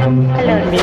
Hello అండి.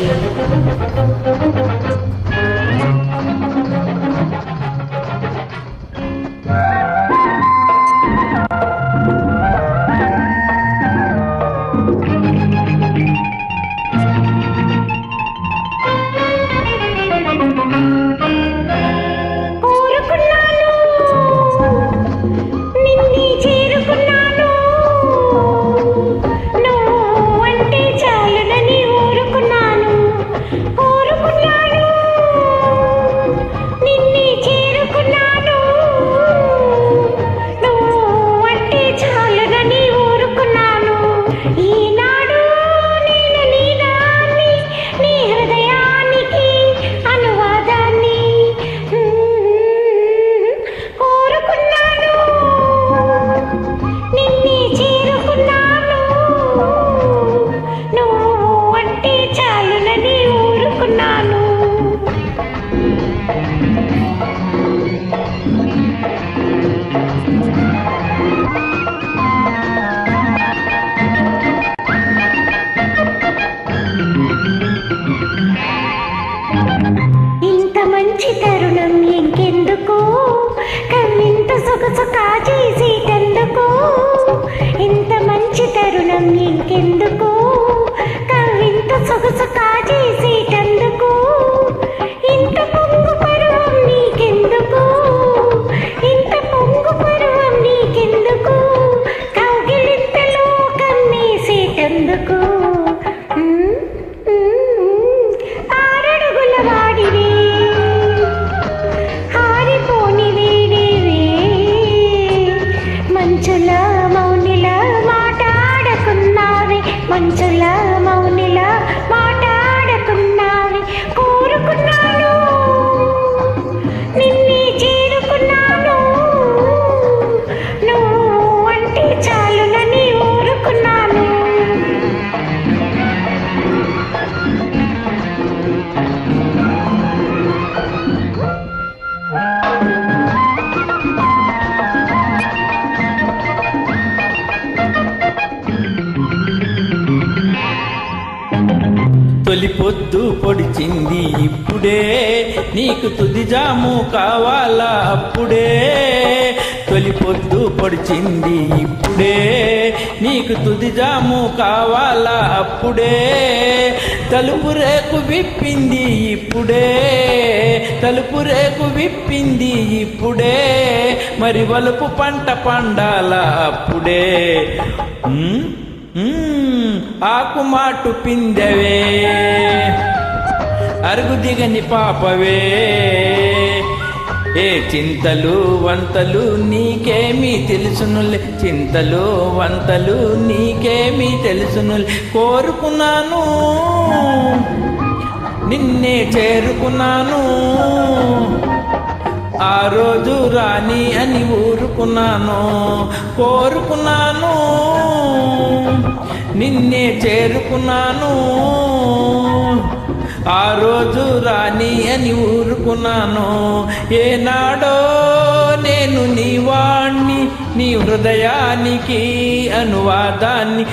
ఇంత మంచి తరుణం ఇంకెందుకు, కవ్వింత సొగసు కాజేసేటందుకు. ఇంత మంచి తరుణం ఇంకెందుకు, కవ్వింత సొగసు కాజేసేటందుకు. ఇంత పొంగు పరువం నీకెందుకు, ఇంత పొంగు పరువం నీకెందుకు, కౌగిలింతలో కమ్మేసేటందుకు. మంచుల మౌనిలా మాట్లాడుకున్నావే, కోరుకున్నాను నిన్నే చేరుకున్నాను. నువ్వు అంటే చాలునని ఊరుకున్నాను. తొలి పొద్దు పొడిచింది ఇప్పుడే, నీకు తుది జాము కావాలా అప్పుడే. తొలి పొద్దు పొడిచింది ఇప్పుడే, నీకు తుది జాము కావాలా అప్పుడే. తలుపు రేకు విప్పింది ఇప్పుడే, తలుపు రేకు విప్పింది ఇప్పుడే. మరి వలుపు పంట పండాలా అప్పుడే. ఆకు మాటు పిందెవే, అరుగు దిగని పాపవే. ఏ చింతలు వంతలు నీకేమీ తెలుసునులే, చింతలు వంతలు నీకేమీ తెలుసునులే. కోరుకున్నాను నిన్నే చేరుకున్నాను, ఆ రోజు రాని అని ఊరుకున్నాను. కోరుకున్నాను నిన్నే చేరుకున్నాను, ఆ రోజు రాని అని ఊరుకున్నాను. ఏనాడో నేను నీ వాణ్ణి, నీ హృదయానికి అనువాదాన్ని.